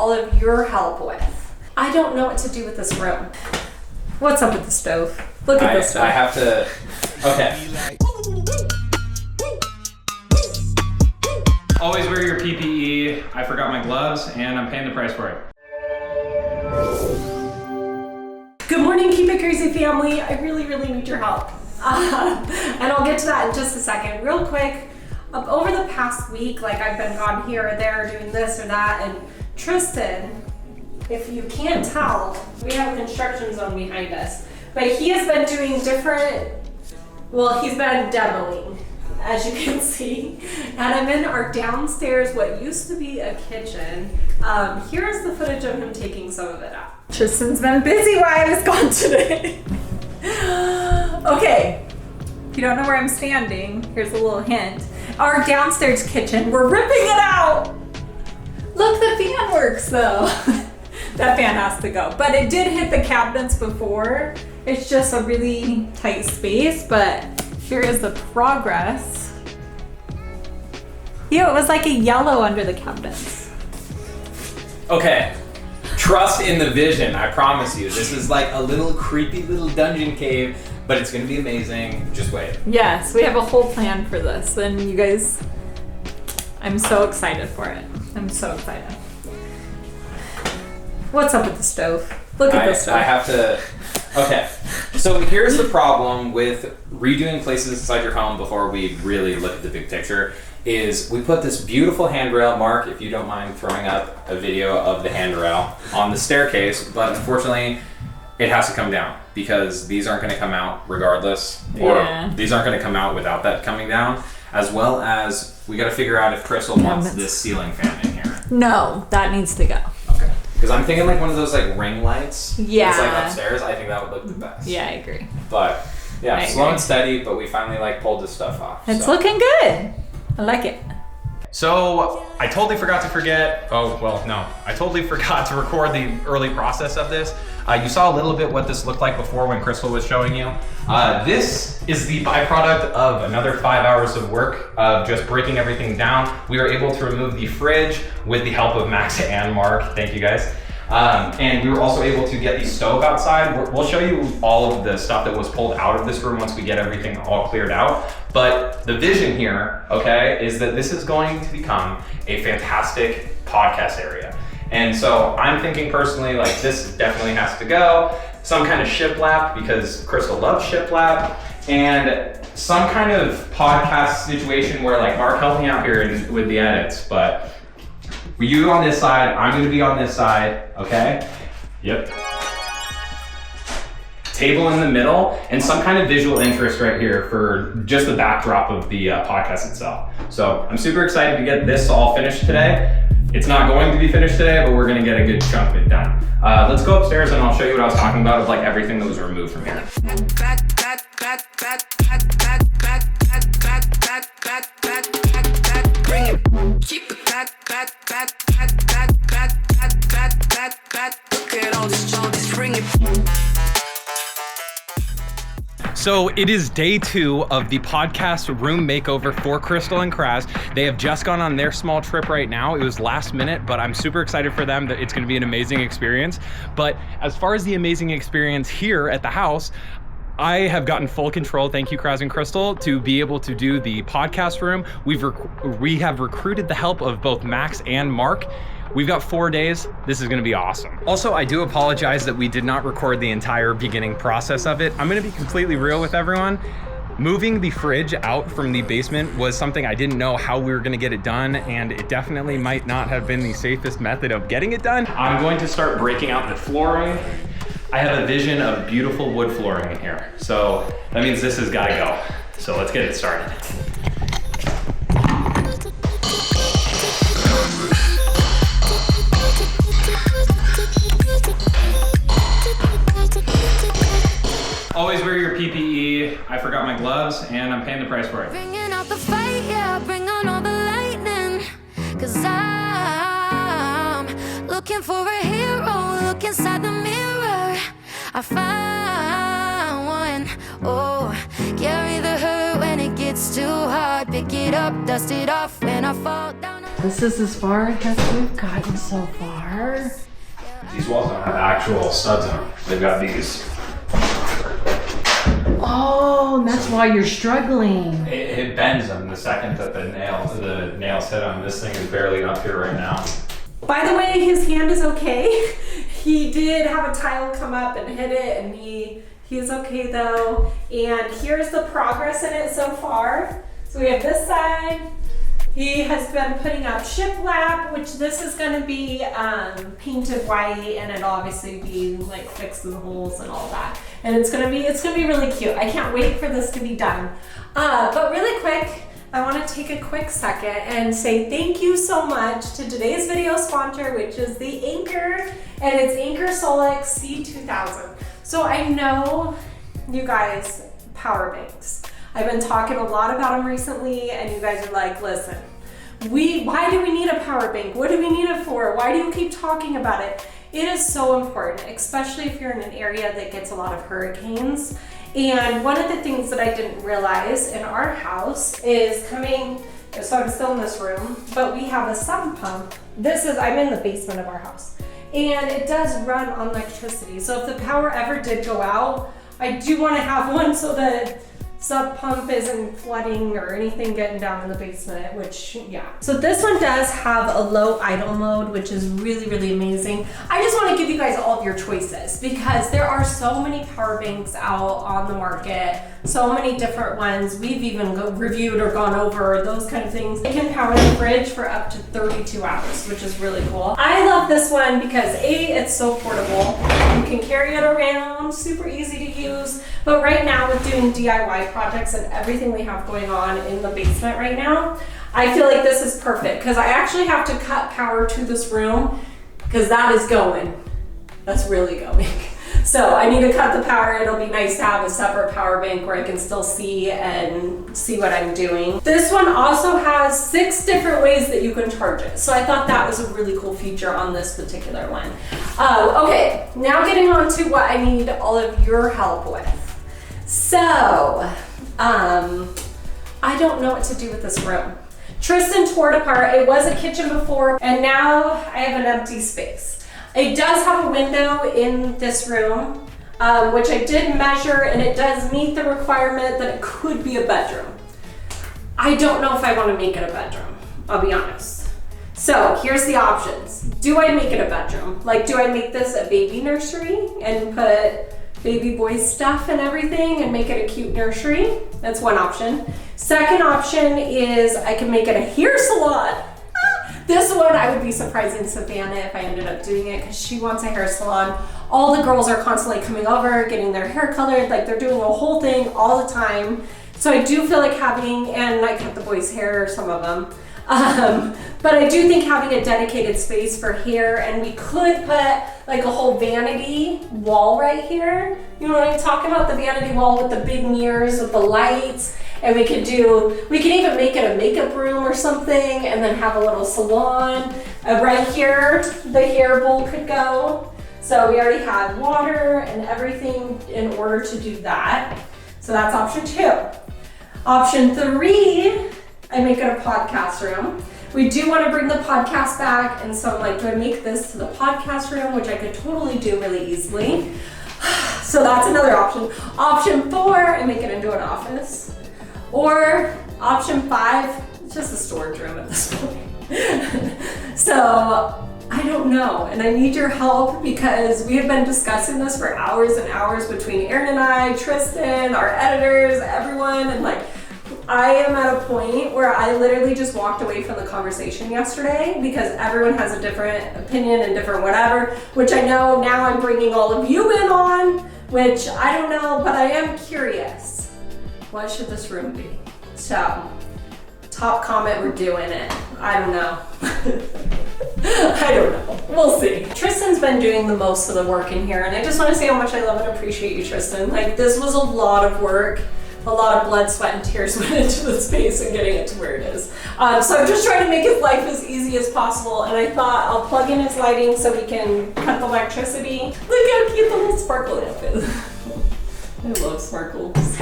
all of your help with. I don't know what to do with this room. What's up with the stove? Look at this stove. I have to, okay. Always wear your PPE. I forgot my gloves and I'm paying the price for it. Good morning, Keep It Crazy family. I really need your help. And I'll get to that in just a second. Real quick, over the past week, like I've been gone here or there doing this or that, and Tristan, if you can't tell, we have a construction zone behind us, but he has been doing different, well, he's been demoing, as you can see. And I'm in our downstairs, what used to be a kitchen. Here's the footage of him taking some of it out. Tristan's been busy while I was gone today. Okay, if you don't know where I'm standing, here's a little hint. Our downstairs kitchen, we're ripping it out. Look, the fan works though. That fan has to go, but it did hit the cabinets before. It's just a really tight space, but here is the progress. It was like a yellow under the cabinets. Okay, trust in the vision, I promise you. This is like a little creepy little dungeon cave, but it's gonna be amazing. Just wait. Yes, we have a whole plan for this, and you guys, I'm so excited for it. I'm so excited. What's up with the stove? Look at this stove. I have to, okay. So here's the problem with redoing places inside your home before we really look at the big picture, is we put this beautiful handrail. Mark, if you don't mind throwing up a video of the handrail on the staircase, but unfortunately it has to come down because these aren't gonna come out regardless, or these aren't gonna come out without that coming down, as well as we gotta figure out if Crystal wants this ceiling fan in here. No, that needs to go. Okay. Because I'm thinking like one of those like ring lights. Yeah. It's like upstairs. I think that would look the best. Yeah, I agree. But yeah, slow and steady, but we finally like pulled this stuff off. It's looking good. I like it. So I totally forgot to record the early process of this. You saw a little bit what this looked like before when Crystal was showing you. This is the byproduct of another 5 hours of work of just breaking everything down. We were able to remove the fridge with the help of Max and Mark. Thank you guys. And we were also able to get the stove outside. We'll show you all of the stuff that was pulled out of this room once we get everything all cleared out. But the vision here, okay, is that this is going to become a fantastic podcast area. And so I'm thinking personally, like this definitely has to go. Some kind of shiplap, because Crystal loves shiplap, and some kind of podcast situation where like Mark help me out here with the edits, but you on this side, I'm gonna be on this side, okay? Yep. Table in the middle, and some kind of visual interest right here for just the backdrop of the podcast itself. So I'm super excited to get this all finished today. It's not going to be finished today, but we're gonna get a good chunk of it done. Let's go upstairs and I'll show you what I was talking about of like everything that was removed from here. So it is day 2 of the podcast room makeover for Crystal and Kraz. They have just gone on their small trip right now. It was last minute, but I'm super excited for them that it's gonna be an amazing experience. But as far as the amazing experience here at the house, I have gotten full control, thank you Kraz and Crystal, to be able to do the podcast room. We have recruited the help of both Max and Mark. We've got 4 days. This is gonna be awesome. Also, I do apologize that we did not record the entire beginning process of it. I'm gonna be completely real with everyone. Moving the fridge out from the basement was something I didn't know how we were gonna get it done, and it definitely might not have been the safest method of getting it done. I'm going to start breaking out the flooring. I have a vision of beautiful wood flooring in here. So that means this has gotta go. So let's get it started. Always wear your PPE. I forgot my gloves and I'm paying the price for it. Bringing out the fight, yeah, bring on all the lightning. 'Cause I'm looking for a hero, look inside the mirror. I found one, oh, carry the hurt when it gets too hard. Pick it up, dust it off when I fall down. This is as far as we've gotten so far. These walls don't have actual studs in them. They've got these. Oh, that's why you're struggling. It bends them the second that the nails hit them. This thing is barely up here right now. By the way, his hand is okay. He did have a tile come up and hit it, and he is okay though. And here's the progress in it so far. So we have this side. He has been putting up shiplap, which this is going to be painted white, and it'll obviously be like fixing the holes and all that. And it's gonna be really cute. I can't wait for this to be done. But really quick, I want to take a quick second and say thank you so much to today's video sponsor, which is the Anker, and it's ankerSOLIX C2000. So I know you guys, power banks. I've been talking a lot about them recently, and you guys are like, listen, why do we need a power bank? What do we need it for? Why do you keep talking about it? It is so important, especially if you're in an area that gets a lot of hurricanes. And one of the things that I didn't realize in our house is so I'm still in this room, but we have a sump pump. I'm in the basement of our house, and it does run on electricity. So if the power ever did go out, I do want to have one so that sub pump isn't flooding or anything getting down in the basement, which, yeah. So this one does have a low idle mode, which is really, really amazing. I just want to give you guys all of your choices because there are so many power banks out on the market, so many different ones. We've even reviewed or gone over those kind of things. It can power the fridge for up to 32 hours, which is really cool. I love this one because it's so portable. You can carry it around, super easy to use. But right now with doing DIY projects and everything we have going on in the basement right now, I feel like this is perfect because I actually have to cut power to this room because that is going. That's really going. So I need to cut the power. It'll be nice to have a separate power bank where I can still see what I'm doing. This one also has 6 different ways that you can charge it. So I thought that was a really cool feature on this particular one. Okay, now getting on to what I need all of your help with. So, I don't know what to do with this room. Tristan tore it apart. It was a kitchen before, and now I have an empty space. It does have a window in this room, which I did measure, and it does meet the requirement that it could be a bedroom. I don't know if I want to make it a bedroom, I'll be honest. So here's the options. Do I make it a bedroom? Like, do I make this a baby nursery and put baby boy stuff and everything and make it a cute nursery? That's one option. Second option is I can make it a hair salon. This one, I would be surprising Savannah if I ended up doing it because she wants a hair salon. All the girls are constantly coming over, getting their hair colored, like they're doing a whole thing all the time. So I do feel like and I cut the boys' hair, some of them. But I do think having a dedicated space for hair, and we could put like a whole vanity wall right here. You know what I'm talking about? The vanity wall with the big mirrors with the lights. And we could even make it a makeup room or something and then have a little salon. Right here, the hair bowl could go. So we already had water and everything in order to do that. So that's option 2. Option 3, I make it a podcast room. We do want to bring the podcast back, and so I'm like, do I make this to the podcast room, which I could totally do really easily. So that's another option. Option 4, I make it into an office. Or option 5, it's just a storage room at this point. So I don't know, and I need your help because we have been discussing this for hours and hours between Aaron and I, Tristan, our editors, everyone, and like, I am at a point where I literally just walked away from the conversation yesterday because everyone has a different opinion and different whatever, which I know now I'm bringing all of you in on, which I don't know, but I am curious. What should this room be? So, top comment, we're doing it. I don't know. I don't know. We'll see. Tristan's been doing the most of the work in here, and I just want to say how much I love and appreciate you, Tristan. Like, this was a lot of work. A lot of blood, sweat, and tears went into the space and getting it to where it is. So I'm just trying to make his life as easy as possible, and I thought I'll plug in his lighting so we can cut the electricity. Look how cute the little sparkle lamp is. I love sparkles.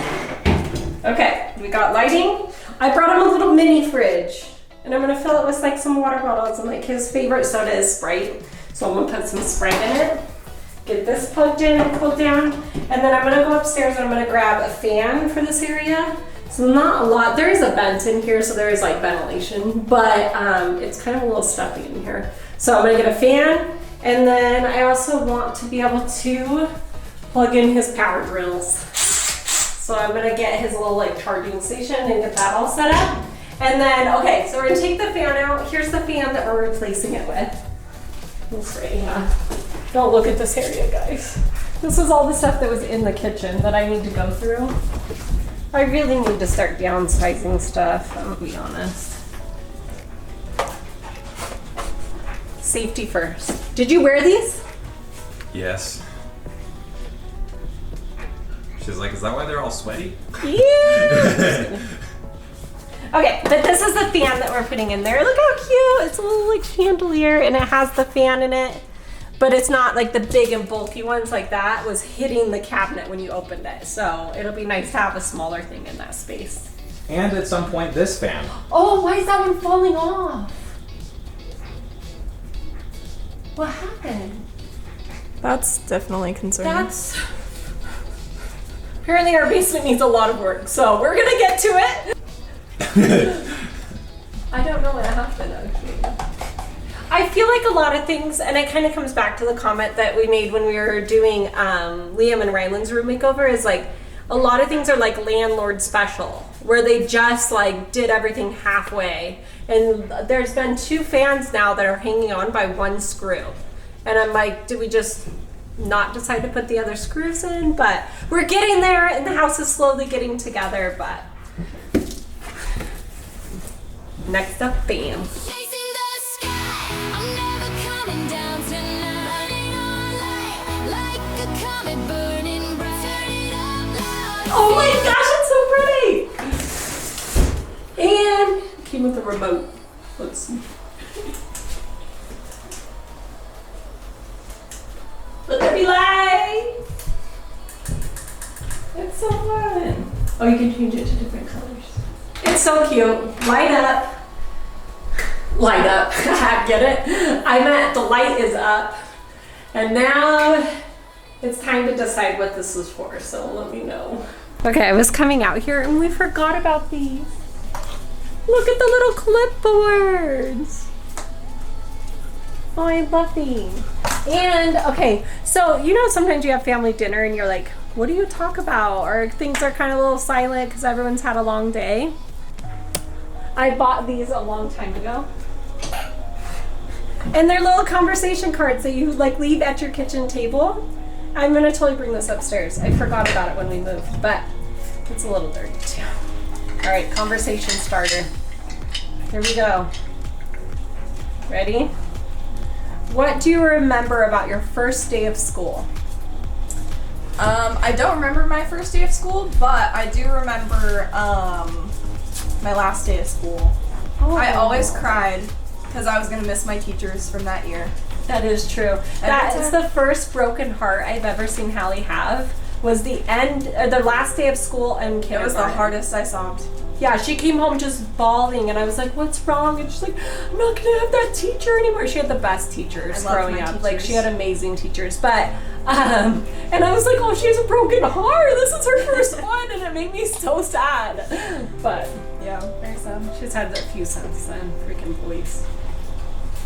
Okay, we got lighting. I brought him a little mini fridge. And I'm gonna fill it with like some water bottles, and like his favorite soda is Sprite. So I'm gonna put some Sprite in it. Get this plugged in and cooled down. And then I'm gonna go upstairs and I'm gonna grab a fan for this area. So not a lot, there is a vent in here, so there is like ventilation, but it's kind of a little stuffy in here. So I'm gonna get a fan, and then I also want to be able to plug in his power drills. So I'm gonna get his little like charging station and get that all set up. And then, okay, so we're gonna take the fan out. Here's the fan that we're replacing it with. This right here. Don't look at this area, guys. This is all the stuff that was in the kitchen that I need to go through. I really need to start downsizing stuff, I'm gonna be honest. Safety first. Did you wear these? Yes. She's like, is that why they're all sweaty? Yeah. Okay, but this is the fan that we're putting in there. Look how cute. It's a little like chandelier, and it has the fan in it, but it's not like the big and bulky ones like that was hitting the cabinet when you opened it. So it'll be nice to have a smaller thing in that space. And at some point, this fan. Oh, why is that one falling off? What happened? That's definitely concerning. Apparently our basement needs a lot of work, so we're gonna get to it. I don't know what happened actually. I feel like a lot of things, and it kind of comes back to the comment that we made when we were doing Liam and Ryland's room makeover, is like a lot of things are like landlord special, where they just like did everything halfway. And there's been 2 fans now that are hanging on by 1 screw. And I'm like, did we just not decide to put the other screws in? But we're getting there, and the house is slowly getting together, but next up, bam. Oh my gosh, it's so pretty! And it came with a remote. Let's see. Look at me light! It's so fun. Oh, you can change it to different colors. It's so cute. Light up. Light up. Get it? I meant the light is up. And now it's time to decide what this is for, so let me know. Okay, I was coming out here and we forgot about these. Look at the little clipboards. Oh, I love these. And okay, so you know sometimes you have family dinner and you're like, what do you talk about? Or things are kind of a little silent because everyone's had a long day. I bought these a long time ago. And they're little conversation cards that you like leave at your kitchen table. I'm gonna totally bring this upstairs. I forgot about it when we moved, but it's a little dirty too. All right, conversation starter. Here we go. Ready? What do you remember about your first day of school? I don't remember my first day of school, but I do remember my last day of school. Oh. I always cried because I was gonna miss my teachers from that year. That is true. That is the first broken heart I've ever seen Hallie have. Was the last day of school and kindergarten. It was the hardest I sobbed. Yeah, she came home just bawling, and I was like, "What's wrong?" And she's like, "I'm not gonna have that teacher anymore." She had the best teachers growing up. Like she had amazing teachers, but and I was like, "Oh, she has a broken heart. This is her first one," and it made me so sad. But yeah, very sad. She's had a few since then. Freaking police.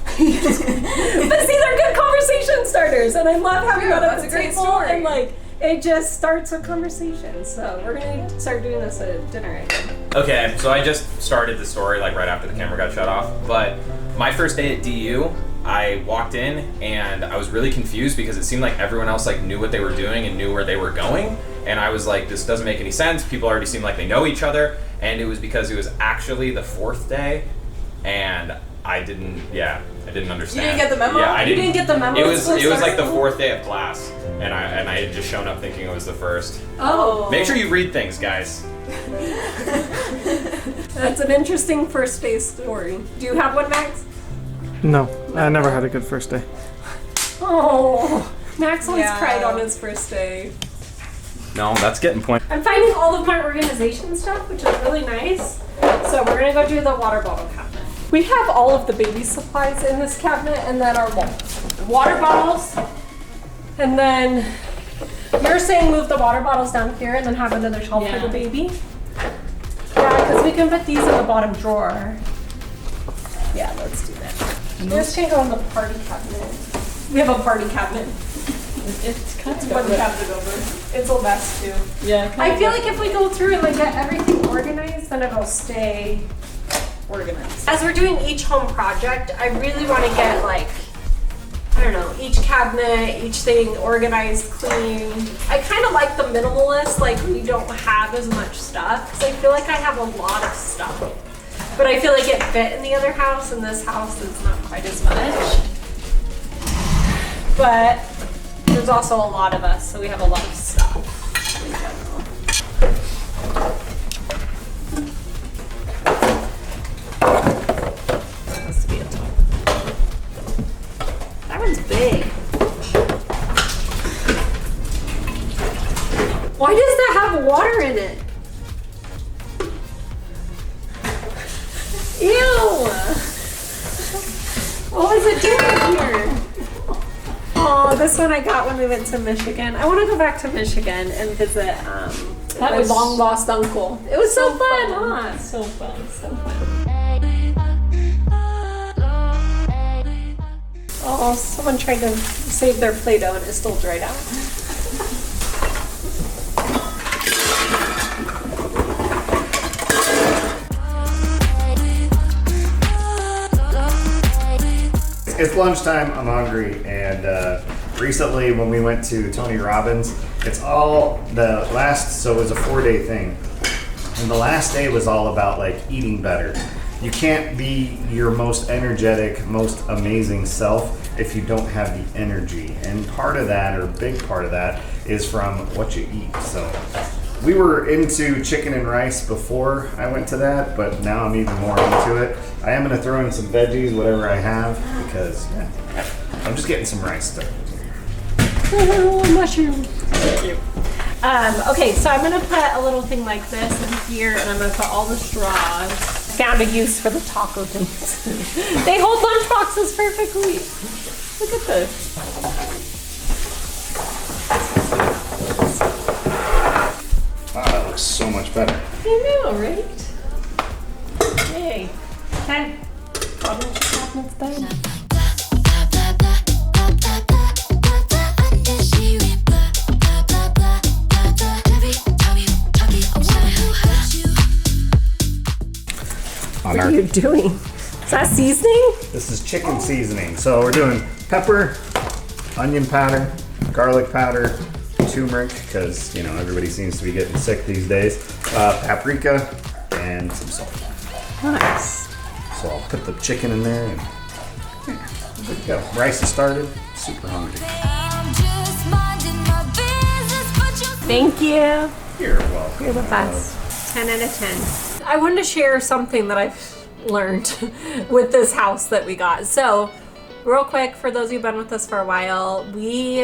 But see, they're good conversation starters, and I love having that at the table. And like, it just starts a conversation. So we're gonna start doing this at dinner again. Okay, so I just started the story like right after the camera got shut off. But my first day at DU, I walked in and I was really confused because it seemed like everyone else like knew what they were doing and knew where they were going. And I was like, this doesn't make any sense. People already seem like they know each other. And it was because it was actually the 4th day, and I didn't understand. You didn't get the memo? Yeah, You didn't get the memo? It was like the 4th day of class, and I had just shown up thinking it was the 1st. Oh. Make sure you read things, guys. That's an interesting first day story. Do you have one, Max? No, I never had a good first day. Oh, Max always cried on his first day. No, that's getting point. I'm finding all of my organization stuff, which is really nice. So we're gonna go do the water bottle cabinet. We have all of the baby supplies in this cabinet, and then our water bottles. And then you're saying move the water bottles down here and then have another shelf for the baby? Yeah, because we can put these in the bottom drawer. Yeah, let's do that. This can go in the party cabinet. We have a party cabinet. It's kind of Put the cabinet over. It's a mess too. Yeah. I feel like if we go through and like get everything organized, then it'll stay organized. As we're doing each home project, I really want to get like, I don't know, each cabinet, each thing organized, clean. I kind of like the minimalist, like we don't have as much stuff, because I feel like I have a lot of stuff. But I feel like it fit in the other house, and this house is not quite as much. But there's also a lot of us, so we have a lot of stuff in general. Has to be a top. That one's big. Why does that have water in it? Ew! What was it doing here? Oh, this one I got when we went to Michigan. I want to go back to Michigan and visit my long lost uncle. It was so fun, huh? So fun. So fun. Oh, someone tried to save their Play-Doh and it still dried out. It's lunchtime, I'm hungry, and recently when we went to Tony Robbins, it's all the last, so it was a 4-day thing. And the last day was all about like eating better. You can't be your most energetic, most amazing self if you don't have the energy. And part of that, or a big part of that, is from what you eat. So we were into chicken and rice before I went to that, but now I'm even more into it. I am gonna throw in some veggies, whatever I have, because yeah, I'm just getting some rice stuff. Oh, mushroom. Thank you. Okay, so I'm gonna put a little thing like this in here, and I'm gonna put all the straws. Found a use for the taco things. They hold lunch boxes perfectly. Look at this. Wow, that looks so much better. I know, right? Yay. Okay. Cabinet's done. What are you doing? Is that seasoning? This is chicken seasoning. So we're doing pepper, onion powder, garlic powder, turmeric, because you know everybody seems to be getting sick these days. Paprika and some salt. Nice. So I'll put the chicken in there and yeah, good to go. Rice has started. Super hungry. Thank you. You're welcome. You're the best. 10 out of 10. I wanted to share something that I've learned with this house that we got. So, real quick, for those who've been with us for a while,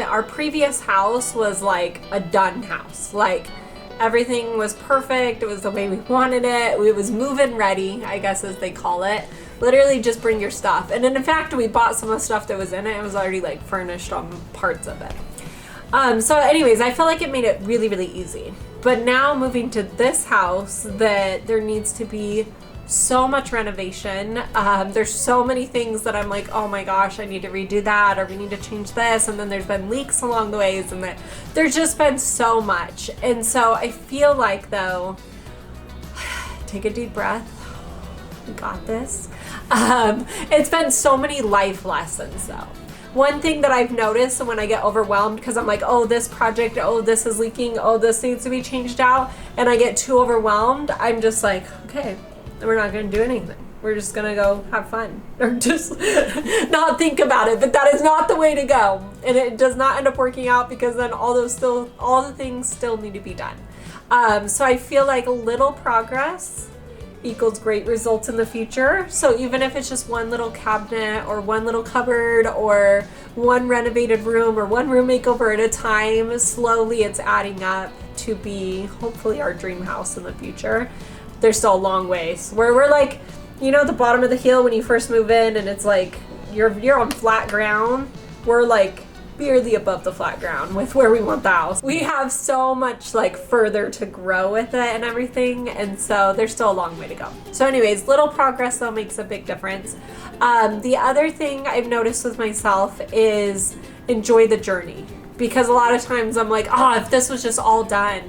our previous house was like a done house. Like, everything was perfect. It was the way we wanted it. It was move-in ready, I guess as they call it. Literally just bring your stuff. And in fact, we bought some of the stuff that was in it. It was already like furnished on parts of it. So anyways, I felt like it made it really, really easy. But now moving to this house, that there needs to be so much renovation. There's so many things that I'm like, oh my gosh, I need to redo that, or we need to change this. And then there's been leaks along the ways, and there's just been so much. And so I feel like, though, take a deep breath. We got this. It's been so many life lessons, though. One thing that I've noticed when I get overwhelmed, because I'm like, oh, this project, oh, this is leaking, oh, this needs to be changed out, and I get too overwhelmed, I'm just like, okay, we're not going to do anything. We're just going to go have fun, or just not think about it. But that is not the way to go, and it does not end up working out, because then all the things still need to be done. So I feel like a little progress equals great results in the future. So even if it's just one little cabinet or one little cupboard or one renovated room or one room makeover at a time, slowly it's adding up to be hopefully our dream house in the future. There's still a long ways where we're like, you know, the bottom of the hill when you first move in and it's like you're on flat ground. We're like barely above the flat ground with where we want the house. We have so much like further to grow with it and everything, and so there's still a long way to go. So anyways, little progress though makes a big difference. The other thing I've noticed with myself is enjoy the journey, because a lot of times I'm like, oh, if this was just all done.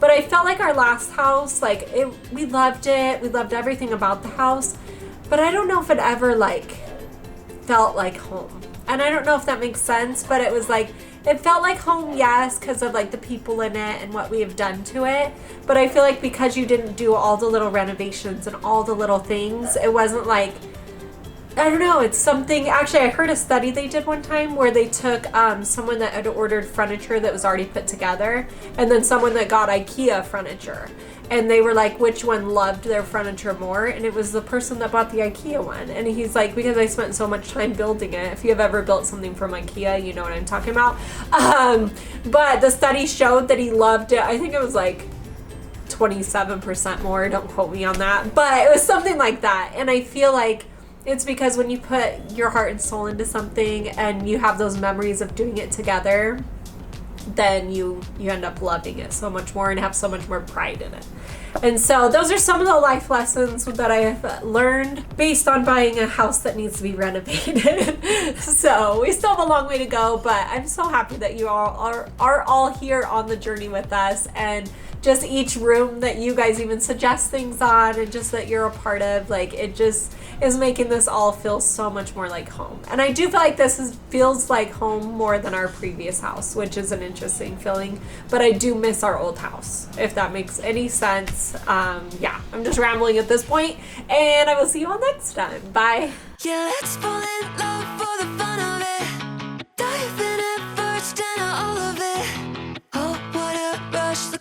But I felt like our last house, like we loved it. We loved everything about the house, but I don't know if it ever like felt like home. And I don't know if that makes sense, but it was like, it felt like home, yes, because of like the people in it and what we have done to it. But I feel like because you didn't do all the little renovations and all the little things, it wasn't like, I don't know, it's something. Actually, I heard a study they did one time where they took someone that had ordered furniture that was already put together, and then someone that got IKEA furniture. And they were like, which one loved their furniture more? And it was the person that bought the IKEA one. And he's like, because I spent so much time building it. If you have ever built something from IKEA, you know what I'm talking about. But the study showed that he loved it. I think it was like 27% more. Don't quote me on that. But it was something like that. And I feel like it's because when you put your heart and soul into something and you have those memories of doing it together, then you end up loving it so much more and have so much more pride in it. And so those are some of the life lessons that I have learned based on buying a house that needs to be renovated. So we still have a long way to go, but I'm so happy that you all are all here on the journey with us, and just each room that you guys even suggest things on and just that you're a part of, like, it just is making this all feel so much more like home. And I do feel like feels like home more than our previous house, which is an interesting feeling, but I do miss our old house, if that makes any sense. Yeah, I'm just rambling at this point, and I will see you all next time. Bye. Yeah, let's fall in love for the fun of it. Dive in at first and all of it. Oh, what a rush.